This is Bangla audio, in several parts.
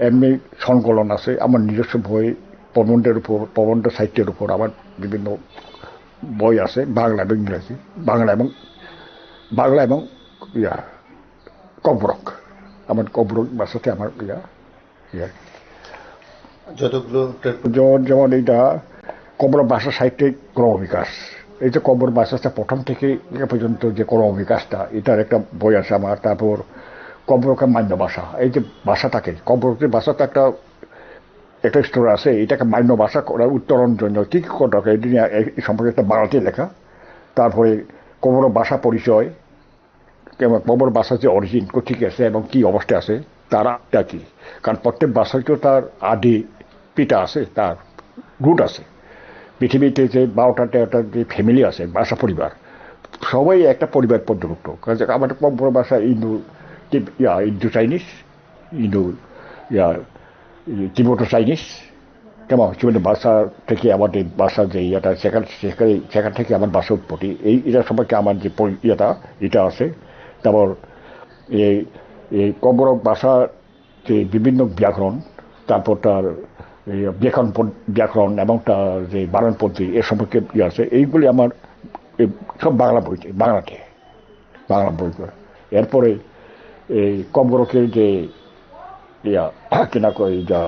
এমনি সংকলন আছে, আমার নিজস্ব বই, প্রবন্ধের উপর, প্রবন্ধ সাহিত্যের উপর আমার বিভিন্ন বই আছে, বাংলা এবং ইংরেজি, বাংলা এবং বাংলা এবং ইয়া কব্বরক, আমার কব্বরক ভাষাতে আমার ইয়া যতগুলো যেমন যেমন এইটা কব্বর ভাষা সাহিত্যিক ক্রমবিকাশ, এই যে কব্বর ভাষাটা প্রথম থেকে এ পর্যন্ত যে ক্রমবিকাশটা, এটার একটা বই আছে আমার। তারপর কব্বরকের মান্য ভাষা, এই যে ভাষাটাকে কব্বরকের ভাষাটা একটা একটা স্টোর আছে, এটাকে মান্য ভাষা করা উত্তরণ জন্য কি কি করা দরকার এই সম্পর্কে একটা বাংলাতে লেখা। তারপরে কব্বর ভাষা পরিচয়, কব্বর ভাষার যে অরিজিন ঠিক আছে এবং কি অবস্থায় আছে তারা কি, কারণ প্রত্যেক ভাষায় তো তার আদি পিতা আছে, তার রুট আছে। পৃথিবীতে যে 12টা যে ফ্যামিলি আছে, ভাষা পরিবার, সবাই একটা পরিবার পর্যন্ত। আমাদের কব্বর ভাষা ইন্দো চাইনিজ, ইন্দো ইয়া তিব্বত চাইনিজ, কেমন বিভিন্ন ভাষা থেকে আমাদের ভাষা যে ইয়েটা, সেখান সেখানে সেখান থেকে আমার ভাষা উৎপত্তি, এটা সম্পর্কে আমার যে ইয়েটা এটা আছে। তারপর এই এই কব্বরক ভাষা যে বিভিন্ন ব্যাকরণ, তারপর তার ব্যাকরণ ব্যাকরণ এবং তার যে বানানপদ্ধতি এ সম্পর্কে ইয়ে আছে, এইগুলি আমার সব বাংলা বইতে, বাংলাতে বাংলা বই করে। এরপরে এই কব্বরকের যে ইয়া কিনা কই যা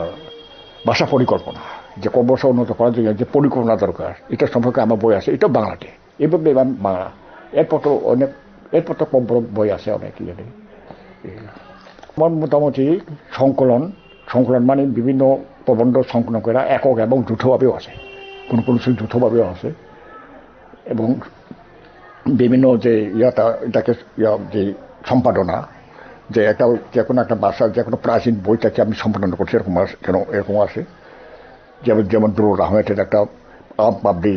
ভাষা পরিকল্পনা, যে কব্বরসা উন্নত করার জন্য যে পরিকল্পনা দরকার, এটা সম্পর্কে আমার বই আছে, এটা বাংলাতে। এইভাবে বাংলা। এরপর তো অনেক, এরপর তো কব্বর বই আছে অনেক ইয়ে। আমার মোটামুটি সংকলন, সংকলন মানে বিভিন্ন প্রবন্ধ সংকলন করা একক এবং যৌথভাবেও আছে, কোনো কোনো যৌথভাবেও আছে। এবং বিভিন্ন যে এটাকে যে সম্পাদনা, যে একটা যে কোনো একটা ভাষার যে কোনো প্রাচীন বইটাকে আমি সম্পাদনা করছি, এরকম কেন এরকম আছে। যেমন যেমন দুরুল আহমেদের একটা পাবলি,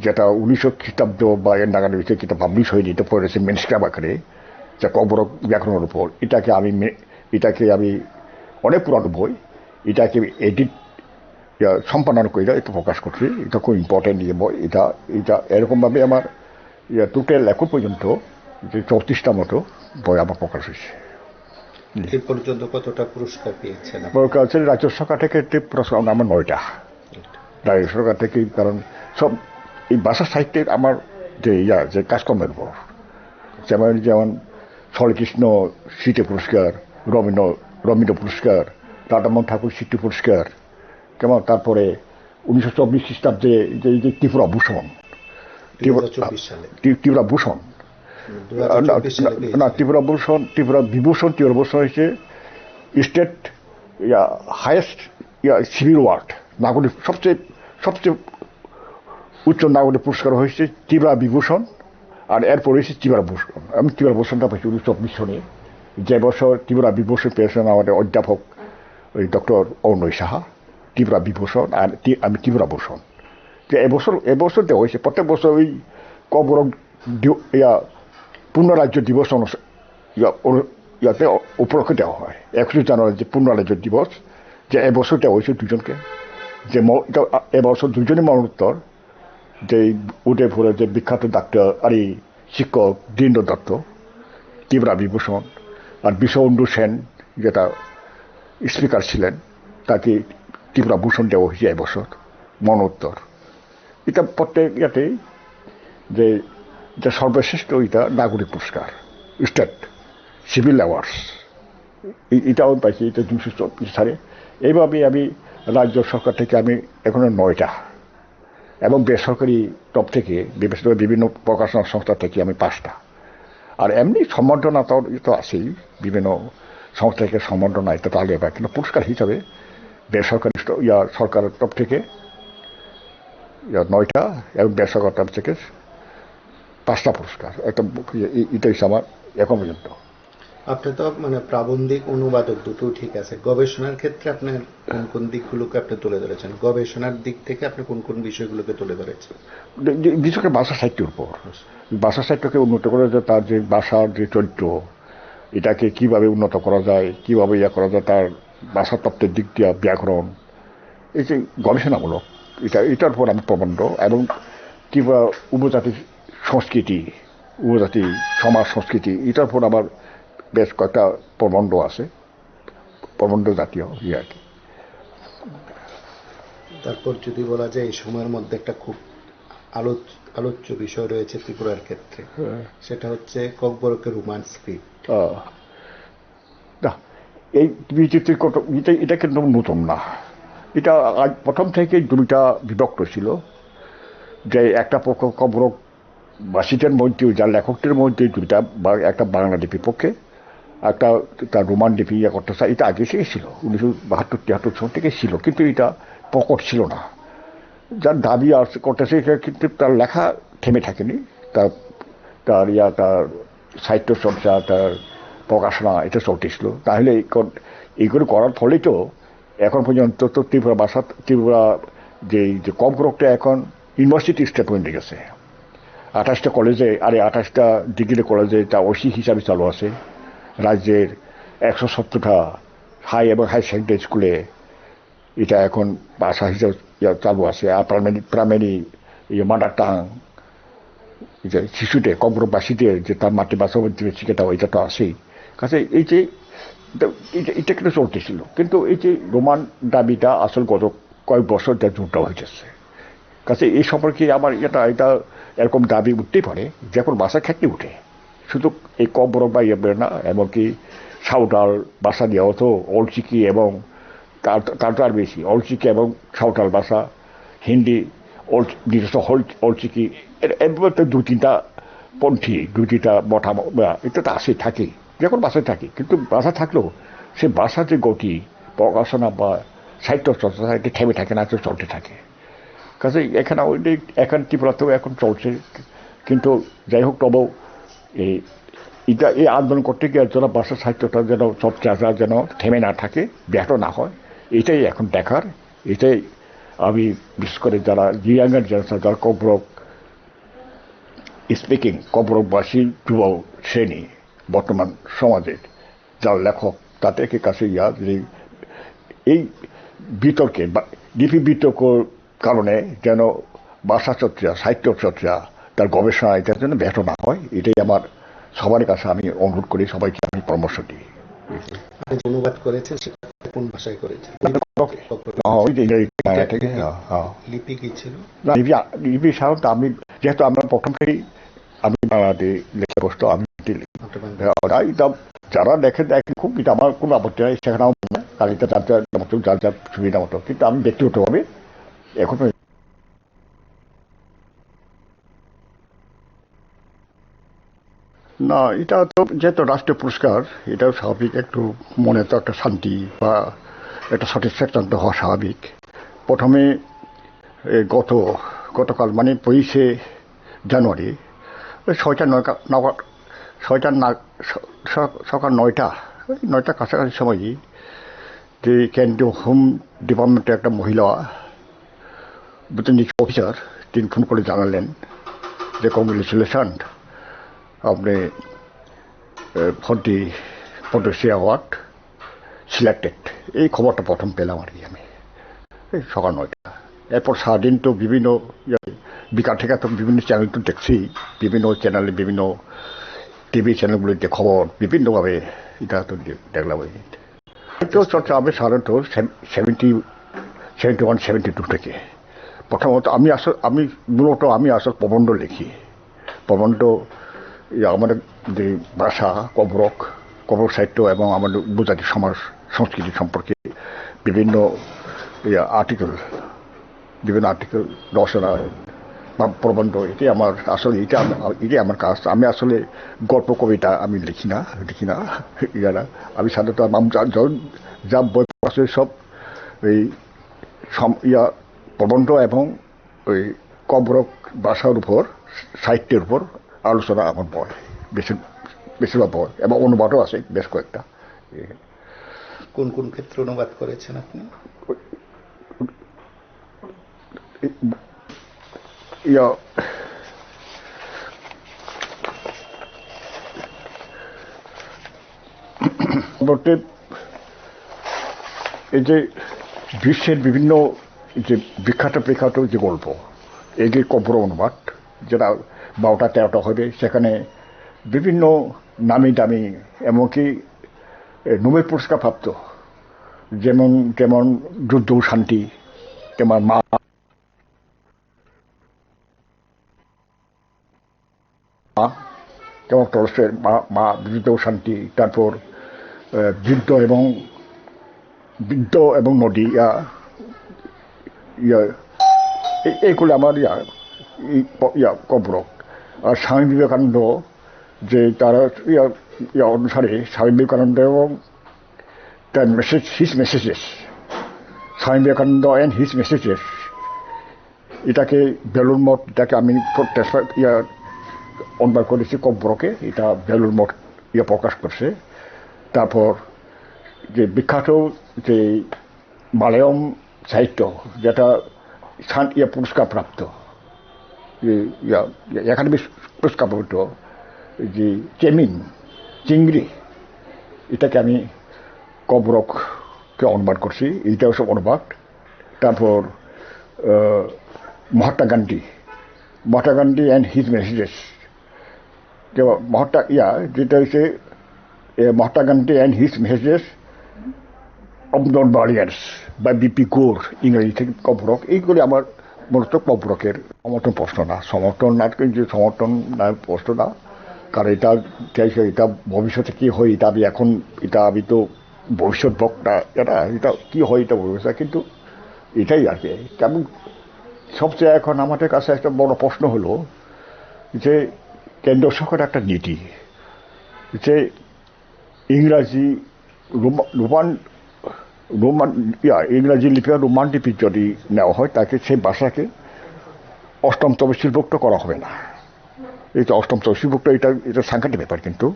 যেটা 1900 খ্রিস্টাব্দ বা এর নাগাদ হয়েছে, যেটা পাবলিশ হয়নি, এটা পড়েছে মেনস্ক্রাইব আকারে, যা কবর ব্যাকরণের উপর। এটাকে আমি অনেক পুরানো বই, এটাকে এডিট সম্পাদন করে এটা প্রকাশ করছি। এটা খুব ইম্পর্টেন্ট ইয়ে বই এটা। এটা এরকমভাবে আমার টোটাল এখন পর্যন্ত যে 34টা মতো বই আমার প্রকাশ হয়েছে। এ পর্যন্ত কতটা পুরস্কার পেয়েছেন আপনি? প্রকাশ হচ্ছে রাজ্য সরকার থেকে পুরস্কার আমার 9টা, রাজ্য সরকার থেকে। কারণ সব এই ভাষা সাহিত্যের আমার যে যে কাজকর্মের উপর, যেমন যেমন শরৎকৃষ্ণ স্মৃতি পুরস্কার, রবীন্দ্র রবীন্দ্র পুরস্কার, রাধামোহন ঠাকুর স্মৃতি পুরস্কার, কেমন, তারপরে 1924 খ্রিস্টাব্দে যে ত্রিপুরা ভূষণ, 2024 সালে, ত্রিপুরা ভূষণ, 2024 সালে না পেয়েছিলেন। ত্রিপুরা ভূষণ, ত্রিপুরা ভূষণ হচ্ছে স্টেট হাইয়েস্ট সিভিল ওয়ার্ড, নাগরিক সবচেয়ে সবচেয়ে উচ্চ নাগরিক পুরস্কার হয়েছে ত্রিপুরা বিভূষণ। আর এরপর হয়েছে ত্রিপুরা ভূষণ। আমি ত্রিপুরা ভূষণটা পেয়েছি 1924 সনে, যে বছর ত্রিপুরা বিভূষণ পেয়েছেন আমাদের অধ্যাপক ওই ডক্টর অর্ণয় সাহা। ত্রিপুরা বিভূষণ আর আমি ত্রিপুরা ভূষণ। যে এবছর দেওয়া হয়েছে, প্রত্যেক বছর ওই কবরক পূর্ণ রাজ্য দিবস ইয়াতে উপলক্ষে দেওয়া হয়। 21 জানুয়ারি যে পূর্ণ রাজ্য দিবস, যে এবছর দেওয়া হয়েছে দুজনকে। যে এবছর দুজনই মরণোত্তর, যে উদয়পুরের যে বিখ্যাত ডাক্তার আর এই শিক্ষক দীনেন্দ্র দত্ত, ত্রিপুরা বিভূষণ, আর বিশ্ববন্ধু সেন যেটা স্পিকার ছিলেন, তাকে ত্রিপুরা ভূষণ দেওয়া হয়েছে এবছর মরণোত্তর। এটা প্রত্যেক ইয়াতেই যে যে সর্বশ্রেষ্ঠ এটা নাগরিক পুরস্কার, স্টেট সিভিল অ্যাওয়ার্ডস, এটাও পাইছি, এটা 224 সালে। এইভাবে আমি রাজ্য সরকার থেকে আমি এখনো 9টা, এবং বেসরকারি টপ থেকে বিভিন্ন প্রকাশনা সংস্থা থেকে আমি 5টা। আর এমনি সম্বর্ধনা তো আছেই, বিভিন্ন সংস্থা থেকে সম্বর্ধনা, এটা তো আগে পাই, কিন্তু পুরস্কার হিসাবে বেসরকারি সরকারের টপ থেকে 9টা এবং বেসরকারি টপ থেকে 5টা পুরস্কার। একটা এটা হচ্ছে আমার এখন পর্যন্ত। আপনি তো মানে প্রাবন্ধিক অনুবাদক দুটো ঠিক আছে, গবেষণার ক্ষেত্রে আপনার কোন কোন দিকগুলোকে আপনি তুলে ধরেছেন? গবেষণার দিক থেকে আপনি কোন কোন বিষয়গুলোকে তুলে ধরেছেন? বিশেষ করে ভাষা সাহিত্যের উপর, ভাষা সাহিত্যকে উন্নত করে, যে তার যে ভাষার যে চরিত্র, এটাকে কিভাবে উন্নত করা যায়, কিভাবে ইয়া করা যায়, তার ভাষা তত্ত্বের দিক দিয়ে ব্যাকরণ, এই যে গবেষণামূলক, এটার উপর আমি প্রবন্ধ, এবং কিংবা উপজাতির সংস্কৃতি, উপজাতি সমাজ সংস্কৃতি, এটার উপর আমার বেশ কয়েকটা প্রবন্ধ আছে, প্রবন্ধ জাতীয় ইয়ে আর কি। তারপর যদি বলা যায় এই সময়ের মধ্যে একটা খুব আলোচ্য বিষয় রয়েছে ত্রিপুরার ক্ষেত্রে, সেটা হচ্ছে ককবরকের রোমান্স স্ক্রিপ্ট। না, এই এটা কিন্তু নতুন না। এটা আজ প্রথম থেকে দুইটা বিভক্ত ছিল, যে একটা পক্ষ কবরক বাসীদের মধ্যে, যার লেখকদের মধ্যে দুইটা, একটা বাংলা লিপির পক্ষে, একটা তার রোমান লিপি ইয়ে করতে চায়। এটা আগে থেকে ছিল, 1972-73 সাল থেকে ছিল, কিন্তু এটা প্রকট ছিল না। যার দাবি করতেছে কিন্তু তার লেখা থেমে থাকেনি, তার তার তার সাহিত্য চর্চা, তার প্রকাশনা এটা চলতেছিল। তাহলে এইগুলো করার ফলে তো এখন পর্যন্ত তো ত্রিপুরা যে কবরকটা এখন ইউনিভার্সিটি স্টেপ হয়ে গেছে। 28টা কলেজে, 28টা ডিগ্রি কলেজে তা ওসি হিসাবে চালু আছে। রাজ্যের 170টা হাই এবং হাই সেকেন্ডারি স্কুলে এটা এখন ভাষা হিসেবে চালু আছে। আর প্রাইমারি মাদার টাং যে শিশুদের, কবরবাসীদের যে তার মাতৃভাষার মধ্যে শিক্ষাটা, এটা তো আছেই। কাছে এই যে এটা কিন্তু চলতেছিল, কিন্তু এই যে রোমান দাবিটা আসল গত কয়েক বছর জোরটা হয়ে যাচ্ছে। কাছে এই সম্পর্কে আমার এটা এরকম দাবি উঠতেই পারে, যখন ভাষার ক্ষেত্রে উঠে, শুধু এই কবর বা ইয়ে না, এমনকি সাঁওতাল ভাষা দিয়েও তো অলচিকি এবং তার তো আর বেশি, অলচিকি এবং সাঁওতাল ভাষা, হিন্দি, নিজস্ব অলচিকি, এর মধ্যে 2-3টা পন্থী, 2-3টা মঠা, এটা তো আসে থাকে, যখন ভাষায় থাকে। কিন্তু ভাষা থাকলেও সে ভাষার যে গতি, প্রকাশনা বা সাহিত্য চর্চা, এটা থেমে থাকে না, চলতে থাকে। কাজে এখানে এখন ত্রিপুরাতেও এখন চলছে। কিন্তু যাই হোক, তবু এই আন্দোলন করতে গিয়ে যেন ভাষা সাহিত্যটা যেন চর্চা যেন থেমে না থাকে, ব্যাহত না হয়, এটাই এখন দেখার। এটাই আমি বিশেষ করে যারা ইয়াঙ্গার জেনারেশন, যারা কবরক স্পিকিং, কবরকবাসী যুব শ্রেণী বর্তমান সমাজের যারা লেখক, তাদেরকে কাছে যে এই বিতর্কে, লিপি বিতর্কর কারণে যেন ভাষা চর্চা, সাহিত্য চর্চা, তার গবেষণা, এটার জন্য ব্যর্থ না হয়, এটাই আমার সবার কাছে আমি অনুরোধ করি, সবাইকে আমি পরামর্শ দিই। আপনি অনুবাদ করেছেন, সেটা কোন ভাষায় করেছেন? লিপি কি ছিল? লিপি সাধারণত আমি, যেহেতু আমরা প্রথম থেকেই আমি বাংলাতে লেখা বসতো, আমি যারা দেখেন খুব, এটা আমার কোনো আপত্তি নাই, সেখানেও কারণ এটা যার মতো, যার যার সুবিধা মতো। কিন্তু আমি ব্যক্তিগতভাবে এখন না, এটা তো যেহেতু রাষ্ট্রীয় পুরস্কার, এটাও স্বাভাবিক, একটু মনে তো একটা শান্তি বা একটা স্যাটিসফ্যাকশন তো হওয়া স্বাভাবিক। প্রথমে গতকাল মানে 22শে জানুয়ারি সকাল 9টা কাছাকাছি সময়ই যে কেন্দ্রীয় হোম ডিপার্টমেন্টের একটা মহিলা অফিসার, তিনি ফোন করে জানালেন যে কংগ্রেচুলেশন, আপনি পদ্মশ্রী অ্যাওয়ার্ড সিলেক্টেড। এই খবরটা প্রথম পেলাম আর কি আমি, এই সকাল 9টা। এরপর সারাদিন তো বিভিন্ন বিকাল থেকে তো বিভিন্ন চ্যানেল তো দেখছি, বিভিন্ন চ্যানেলে, বিভিন্ন টিভি চ্যানেলগুলিতে খবর বিভিন্নভাবে এটা তো দেখলাম। সাহিত্য চর্চা আমি সাধারণত 71-72 থেকে প্রথমত আমি মূলত প্রবন্ধ লিখি। প্রবন্ধ আমাদের যে ভাষা, কবরক সাহিত্য এবং আমাদের উপজাতি সমাজ সংস্কৃতি সম্পর্কে বিভিন্ন আর্টিকেল, রচনা বা প্রবন্ধ, এটাই আমার কাজ। আমি আসলে গল্প কবিতা আমি লিখি না। আমি সাধারণত যা বই আছে সব এই প্রবন্ধ এবং ওই কবরক ভাষার উপর, সাহিত্যের উপর আলোচনা আমার বই, বেশিরভাগ বই, এবং অনুবাদও আছে বেশ কয়েকটা। কোন কোন ক্ষেত্রে অনুবাদ করেছেন আপনি? এই যে বিশ্বের বিভিন্ন যে বিখ্যাত যে গল্প, এই যে কবর অনুবাদ, যেটা 12টা-13টা হবে, সেখানে বিভিন্ন নামি দামি, এমনকি নোবেল পুরস্কার প্রাপ্ত যেমন যেমন যুদ্ধ ও শান্তি, তেমন মা, যেমন টলস্টয়ের মা যুদ্ধ ও শান্তি, তারপর যুদ্ধ এবং নদী, ইয়া এইগুলো আমার কবরক। আর স্বামী বিবেকানন্দ, যে তারা অনুসারে স্বামী বিবেকানন্দ এবং তার his messages, Swami Vivekananda and his messages, এটাকে বেলুর মঠ, এটাকে আমি অনুবাদ করেছি কব্বরকে, এটা বেলুর মঠ প্রকাশ করছে। তারপর যে বিখ্যাত যে মালয়াম সাহিত্য, যেটা পুরস্কার প্রাপ্ত, যে একাডেমি পুরস্কার প্রাপ্ত যে চিংড়ি, এটাকে আমি কব্বরককে অনুবাদ করছি, এইটাও সব অনুবাদ। তারপর Mahatma Gandhi and his messages, যেটা হচ্ছে Mahatma Gandhi and his messages of non violence বা বিপি গোর, ইংরেজি থেকে কব্বরক। এইগুলি আমার মূলত কব্বরকের সমর্থন প্রশ্ন না, সমর্থন না প্রশ্ন না, কারণ এটা ভবিষ্যতে কি হয় এটা আমি তো ভবিষ্যৎ বক্তা, এটা কি হয় এটা ভবিষ্যৎ, কিন্তু এটাই আর কি। কেমন সবচেয়ে এখন আমাদের কাছে একটা বড় প্রশ্ন হলো যে কেন্দ্র সরকারের একটা নীতি, যে ইংরাজি ইংরাজি লিপি বা রোমান লিপি যদি নেওয়া হয়, তাকে সেই ভাষাকে অষ্টম তফসিলভুক্ত করা হবে না। এই তো অষ্টম তফসিলভুক্ত, এটা সাংঘাতিক ব্যাপার। কিন্তু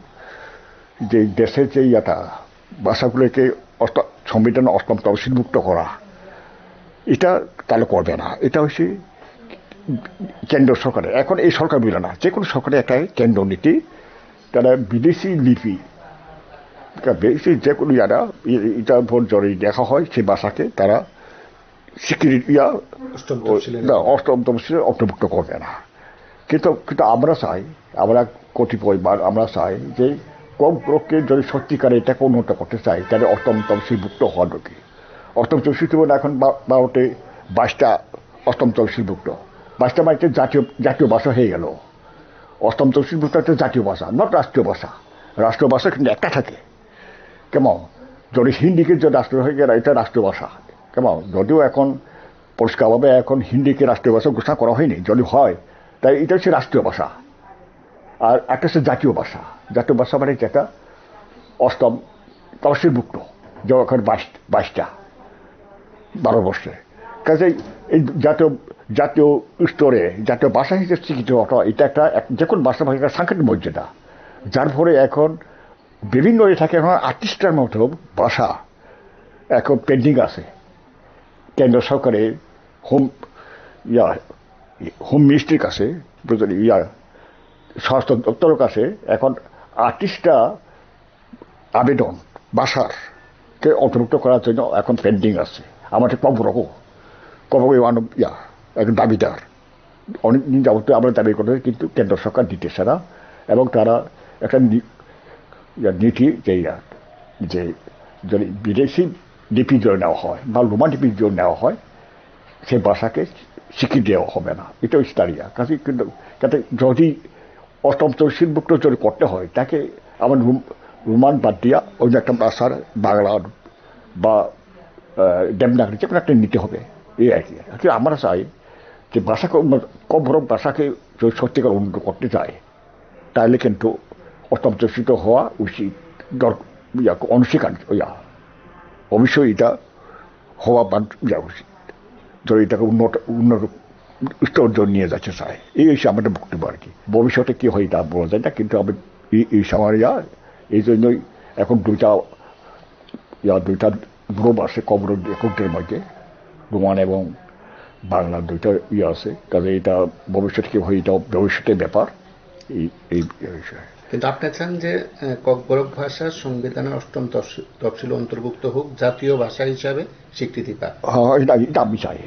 যে দেশের যে ভাষাগুলোকে সংবিধানে অষ্টম তফসিলভুক্ত করা, এটা তাহলে করবে না। এটা হচ্ছে কেন্দ্র সরকারের, এখন এই সরকার মিলে না, যে কোনো সরকারের একটা কেন্দ্র নীতি, তারা বিদেশি লিপি যে কোনো এটার উপর যদি দেখা হয়, সেই ভাষাকে তারা স্বীকৃতি অষ্টম তফসিলে অন্তর্ভুক্ত করবে না। কিন্তু আমরা কতিপয়বার আমরা চাই যে কব্বরককে যদি সত্যিকারে এটাকে উন্নত করতে চাই, তাহলে অষ্টম তফসিলভুক্ত হওয়া দরকার। অষ্টম তফসিলভুক্ত এখন 22টা অষ্টম তফসিলভুক্ত, 22টা মানে জাতীয় ভাষা হয়ে গেল। অষ্টম তফসিলভুক্ত একটা জাতীয় ভাষা, নট রাষ্ট্রীয় ভাষা। রাষ্ট্রীয় ভাষা কিন্তু একটা থাকে, কেমন যদি হিন্দিকে যে রাষ্ট্র হয়ে গেল, এটা রাষ্ট্রীয় ভাষা। কেমন যদিও এখন পরিষ্কারভাবে এখন হিন্দিকে রাষ্ট্রীয় ভাষা ঘোষণা করা হয়নি, যদি হয় তাই এটা হচ্ছে রাষ্ট্রীয় ভাষা। আর একটা হচ্ছে জাতীয় ভাষা। জাতীয় ভাষা মানে যেটা অষ্টম তফসিলভুক্ত, যখন 22টা 12 বর্ষে। কাজে এই জাতীয় স্তরে জাতীয় ভাষা হিসেবে স্বীকৃত হওয়া, এটা একটা যে কোনো ভাষা ভাষার সাংঘাতিক মর্যাদা, যার ফলে এখন বিভিন্ন থাকে এখন 38টার মতো ভাষা এখন পেন্ডিং আছে কেন্দ্র সরকারের হোম মিনিস্ট্রির কাছে, স্বরাষ্ট্র দপ্তরের কাছে। এখন 38টা আবেদন ভাষার কে অন্তর্ভুক্ত করার জন্য এখন পেন্ডিং আছে। আমাদের কব্বরক একজন দাবিদার, অনেকদিন যাবত আমরা দাবি করতে, কিন্তু কেন্দ্র সরকার দিতেছে না। এবং তারা একটা নীতি যে যদি বিদেশি লিপি যদি নেওয়া হয় বা রোমান লিপি যদি নেওয়া হয়, সেই ভাষাকে স্বীকৃতি দেওয়া হবে না। এটা হচ্ছে দাঁড়িয়ে কাজে। কিন্তু যদি অষ্টম তফসিলভুক্ত যদি করতে হয়, তাকে আমার রোমান বাদ দিয়া অন্য একটা ভাষার বাংলা বা দেবনাগরী যে কোনো একটা নিতে হবে, এই আর কি। আমরা চাই যে ভাষাকে কব্বরক ভাষাকে যদি সত্যিকার উন্নত করতে চায়, তাহলে কিন্তু অষ্টম তফসিল হওয়া উচিত, অনস্বীকার্য অবশ্যই এটা হওয়া উচিত, যদি এটাকে উন্নত স্তর নিয়ে যাচ্ছে চায়। এই হচ্ছে আমাদের বক্তব্য আর কি। ভবিষ্যতে কি হয় তা বলা যায় না, কিন্তু আমি এই সময় এই জন্যই এখন দুইটা গ্রুপ আছে কবর রেকর্ডের মধ্যে, রোমান এবং বাংলা দুইটা আছে। কাজে এটা ভবিষ্যতে কি হয়, এটা ভবিষ্যতের ব্যাপার। এই বিষয়ে কিন্তু আপনি চান যে ককবরক ভাষা সংবিধানের অষ্টম তফসিল অন্তর্ভুক্ত হোক, জাতীয় ভাষা হিসাবে স্বীকৃতি পাক। হ্যাঁ, এটা আমি চাই।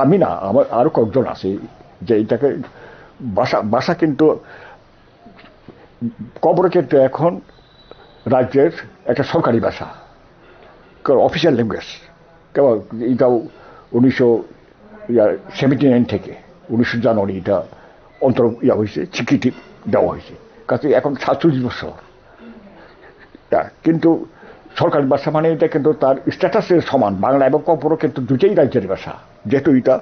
আমি না, আমার আরো কয়েকজন আছে যে এটাকে ভাষা কিন্তু কবরকের তো এখন রাজ্যের একটা সরকারি ভাষা, অফিসিয়াল ল্যাঙ্গুয়েজ কেবল এটাও 1979 থেকে 19 জানুয়ারি এটা হয়েছে, স্বীকৃতি দেওয়া হয়েছে। কাজে এখন 47 বছর। কিন্তু সরকারি ভাষা মানে এটা কিন্তু তার স্ট্যাটাসের সমান, বাংলা এবং কম্পরও কিন্তু দুইটাই রাজ্যের ভাষা, যেহেতু এটা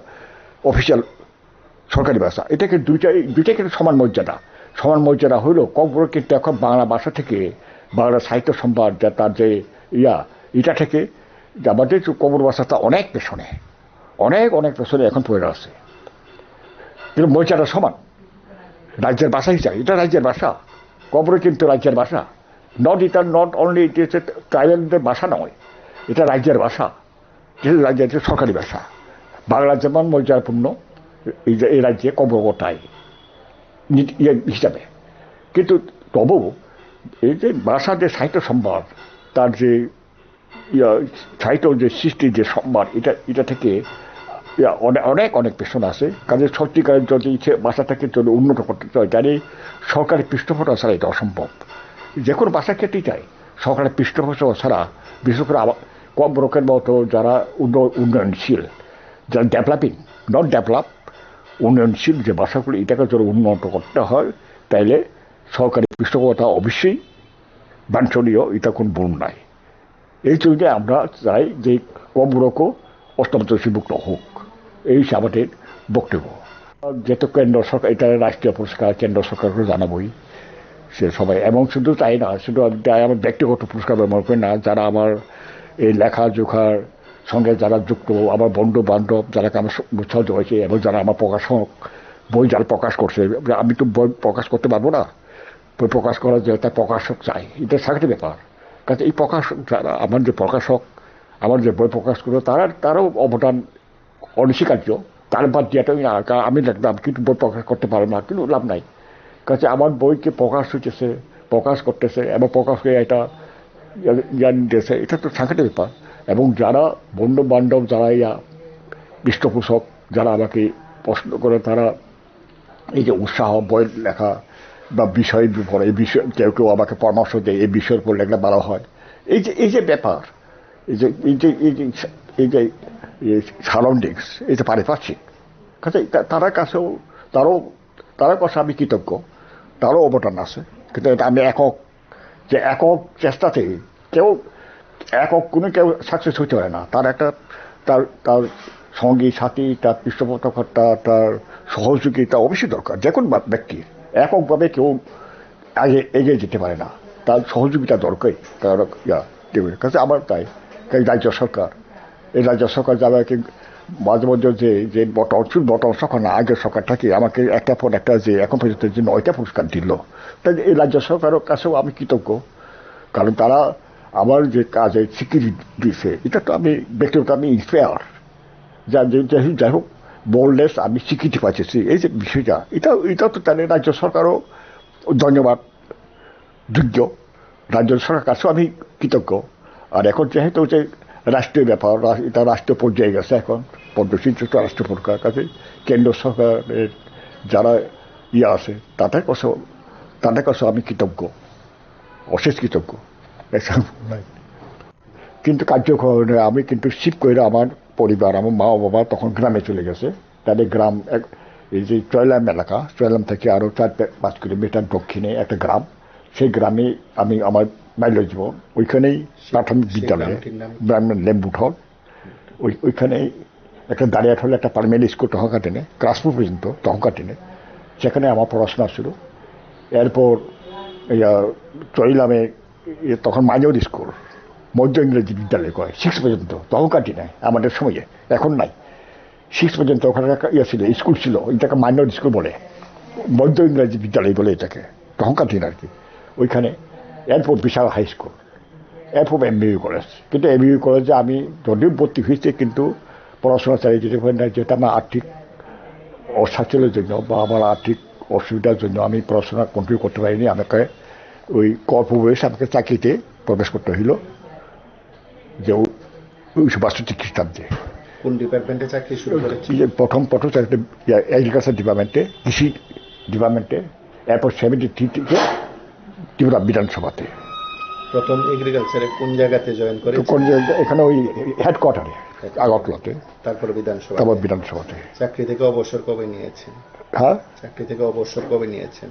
অফিসিয়াল সরকারি ভাষা, এটাকে দুইটাই কিন্তু সমান মর্যাদা। সমান মর্যাদা হইল কম্পর কিন্তু এখন বাংলা ভাষা থেকে, বাংলা সাহিত্য সম্ভার যা তার যে এটা থেকে আমাদের কম্পর ভাষাটা অনেক পেছনে, অনেক পেছনে এখন পড়ে আছে। কিন্তু মর্যাদা সমান রাজ্যের ভাষা হিসাবে, এটা রাজ্যের ভাষা। কম্পর কিন্তু রাজ্যের ভাষা, নট অনলি ট্রাইবেলদের ভাষা নয়, এটা রাজ্যের ভাষা, যেহেতু রাজ্যের সরকারি ভাষা। বাংলা যেমন মর্যাদাপূর্ণ এই রাজ্যে কম্পরটাই হিসাবে। কিন্তু তবু এই যে ভাষার যে সাহিত্য সম্ভার, তার যে সাহিত্য যে সৃষ্টির যে সম্ভার, এটা থেকে অনেক পেছনে আছে। কাজে সত্যিকারের যদি ভাষাটাকে যদি উন্নত করতে চায়, তাহলে সরকারি পৃষ্ঠপোষকতা ছাড়া এটা অসম্ভব। যে কোনো ভাষা ক্ষেত্রেই চাই সরকারের পৃষ্ঠপোষকতা ছাড়া, বিশেষ করে কম্পরকের মতো যারা উন্নয়নশীল, যারা ডেভেলপিং, নট ডেভেলপ, উন্নয়নশীল যে ভাষাগুলো, এটাকে যদি উন্নত করতে হয়, তাইলে সরকারি পৃষ্ঠপোষকতা অবশ্যই বাঞ্ছনীয়, এটা কোন ভুল নাই। এই জন্য আমরা চাই যে কম্পরকও অষ্টম তফসিলভুক্ত হোক, এই আমাদের বক্তব্য। যেহেতু কেন্দ্র সরকার, এটা রাষ্ট্রীয় পুরস্কার, কেন্দ্র সরকারকে জানাবই সে সবাই। এবং শুধু তাই না, শুধু আমার ব্যক্তিগত পুরস্কার ব্যবহার করি না, যারা আমার এই লেখাজোখার সঙ্গে যারা যুক্ত, আমার বন্ধু বান্ধব যারা আমার সহযোগ হয়েছে, এবং যারা আমার প্রকাশক, বই যারা প্রকাশ করছে, আমি তো বই প্রকাশ করতে পারবো না, বই প্রকাশ করার যে তার প্রকাশক চাই, এটা সাংঘাতিক ব্যাপার। কাজে এই প্রকাশক যারা, আমার যে প্রকাশক, আমার যে বই প্রকাশ করলো, তারাও অবদান অনস্বীকার্য। তার বাদ দিয়ে আমি দেখলাম কিন্তু বই প্রকাশ করতে পারো না, কিন্তু লাভ নাই। কাজে আমার বইকে প্রকাশ করতেছে এবং প্রকাশ করে এটা জ্ঞান দিয়েছে, এটা তো সাংঘাতিক ব্যাপার। এবং যারা বন্ধু বান্ধব, যারা পৃষ্ঠপোষক, যারা আমাকে পছন্দ করে, তারা এই যে উৎসাহ, বইয়ের লেখা বা বিষয়ের উপর, এই বিষয় কেউ আমাকে পরামর্শ দেয়, এই বিষয়ের উপর লেখলে ভালো হয়, এই যে ব্যাপার, এই যে সারাউন্ডিংস, এই যে পারিপার্শ্বিক, কাজে তার কাছেও তার কাছে আমি কৃতজ্ঞ, তারও অবদান আছে। কিন্তু এটা আমি একক চেষ্টাতে কেউ সাকসেস হতে পারে না। তার সঙ্গী সাথী, তার পৃষ্ঠপোষকতা, তার সহযোগিতা অবশ্যই দরকার। যে কোনো ব্যক্তির এককভাবে কেউ এগিয়ে যেতে পারে না, তার সহযোগিতা দরকারই। কাছে আমার তাই রাজ্য সরকার, এই রাজ্য সরকার যাদেরকে মাঝে মধ্যে যে বর্তমান সরকার না, আগের সরকার থাকে আমাকে একটা পর একটা যে এখন পর্যন্ত যে 9টা পুরস্কার দিল, তাই এই রাজ্য সরকারের কাছেও আমি কৃতজ্ঞ। কারণ তারা আমার যে কাজে স্বীকৃতি দিয়েছে, এটা তো আমি ব্যক্তিগত আমি ইন্সপায়ার, যাই হোক বোল্ডনেস, আমি স্বীকৃতি পাচ্ছি। এই যে বিষয়টা, এটা তো তাহলে রাজ্য সরকারও ধন্যবাদ যোগ্য, রাজ্য সরকার কাছেও আমি কৃতজ্ঞ। আর এখন যেহেতু যে রাষ্ট্রীয় ব্যাপার, এটা রাষ্ট্রীয় পর্যায়ে গেছে, এখন পদ্মশ্রীযুক্ত রাষ্ট্রীয় পুরস্কার, কাছে কেন্দ্র সরকারের যারা আছে তাদের কাছেও আমি কৃতজ্ঞ, অশেষ কৃতজ্ঞ। কিন্তু কার্যক্রমে আমি কিন্তু শিফট করে আমার পরিবার, আমার মা বাবা তখন গ্রামে চলে গেছে। তাদের গ্রাম এই যে চয়লাম এলাকা, চয়লাম থেকে আরও 4-5 কিলোমিটার দক্ষিণে একটা গ্রাম, সেই গ্রামে আমি আমার বাল্য জীবন, ওইখানেই প্রাথমিক বিদ্যালয়ে, লেম্বুঠল, ওইখানেই একটা দাঁড়িয়াট হলে একটা প্রাইমারি স্কুল তহকাটিনে, ক্লাস 4 পর্যন্ত তহকাটিনে, সেখানে আমার পড়াশোনা ছিল। এরপর চয়লামে তখন মাইনর স্কুল, মধ্য ইংরেজি বিদ্যালয় কয় 6 পর্যন্ত, তহকাটি নেয় আমাদের সময়ে, এখন নাই। 6 পর্যন্ত ওখানে ছিল, স্কুল ছিল, এটাকে মাইনর স্কুল বলে, মধ্য ইংরেজি বিদ্যালয় বলে এটাকে, তহকাটিন আর কি। ওইখানে এরপর বিশাল হাই স্কুল, এরপর এমবিবি কলেজ। কিন্তু এমবিবি কলেজে আমি যদিও ভর্তি হয়েছি, কিন্তু পড়াশোনা চালিয়ে যেতে পারি না, যেটা আমার আর্থিক অস্বাচ্ছলের জন্য বা আমার আর্থিক অসুবিধার জন্য আমি পড়াশোনা কন্টিনিউ করতে পারিনি। আমাকে ওই কর্পোরেশন আমাকে চাকরিতে প্রবেশ করতে হইল, যে 1962 খ্রিস্টাব্দে। কোন ডিপার্টমেন্টে চাকরি শুরু করেছি? প্রথম চাকরি এগ্রিকালচার ডিপার্টমেন্টে, কৃষি ডিপার্টমেন্টে, এরপর 73 থেকে ত্রিপুরা বিধানসভাতে। প্রথম এগ্রিকালচারে কোন জায়গাতে জয়েন করে? তো এখানে ওই হেডকোয়ার্টারে আগরতলাতে, তারপরে বিধানসভা। তারপর বিধানসভাতে। চাকরি থেকে অবসর কবে নিয়েছেন? হ্যাঁ, চাকরি থেকে অবসর কবে নিয়েছেন?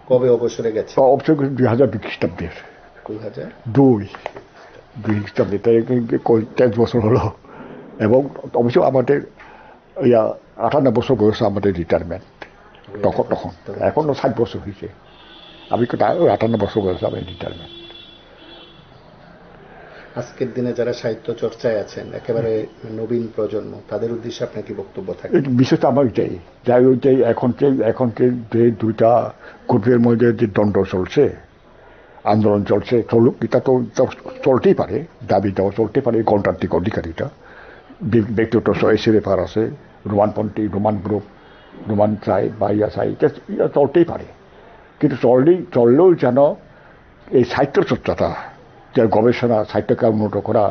কবে অবসরে গেছেন? অবসর 2002 খ্রিস্টাব্দের 2000। দুই খ্রিস্টাব্দে, তাই 23 বছর হলো। এবং অবশ্য আমাদের 58 বছর বয়সে আমাদের রিটায়ারমেন্ট তখন। এখনো 60 বছর হয়েছে, আমি 58 বছর বয়সে আমি রিটায়ারমেন্ট। আজকের দিনে যারা সাহিত্য চর্চায় আছেন, একেবারে নবীন প্রজন্ম, তাদের উদ্দেশ্যে আপনার কি বক্তব্য থাকে? বিশেষ আমার এটাই, যাই ওইটাই এখন যে দুইটা গ্রুপের মধ্যে যে দ্বন্দ্ব চলছে, আন্দোলন চলছে, চলুক, এটা তো চলতেই পারে, দাবিটাও চলতে পারে, গণতান্ত্রিক অধিকারীটা ব্যক্তিগত চয়েসের ব্যাপার আছে, রোমানপন্থী, রোমান গ্রুপ, রোমান চাই বা চাই, এটা চলতেই পারে। কিন্তু চললেও যেন এই সাহিত্য চর্চাটা, যে গবেষণা, সাহিত্যকে উন্নত করা,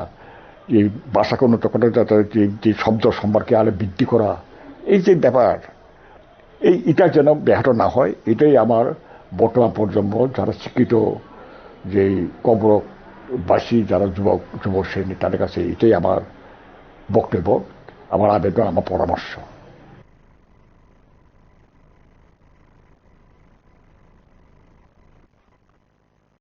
এই ভাষাকে উন্নত করা, যে শব্দ সম্পর্কে আরো বৃদ্ধি করা, এই যে ব্যাপার, এটা যেন ব্যাহত না হয়, এটাই আমার বর্তমান প্রজন্ম যারা শিক্ষিত, যে কবরবাসী যারা যুবক শ্রেণী, তাদের কাছে এটাই আমার বক্তব্য, আমার আবেদন, আমার পরামর্শ।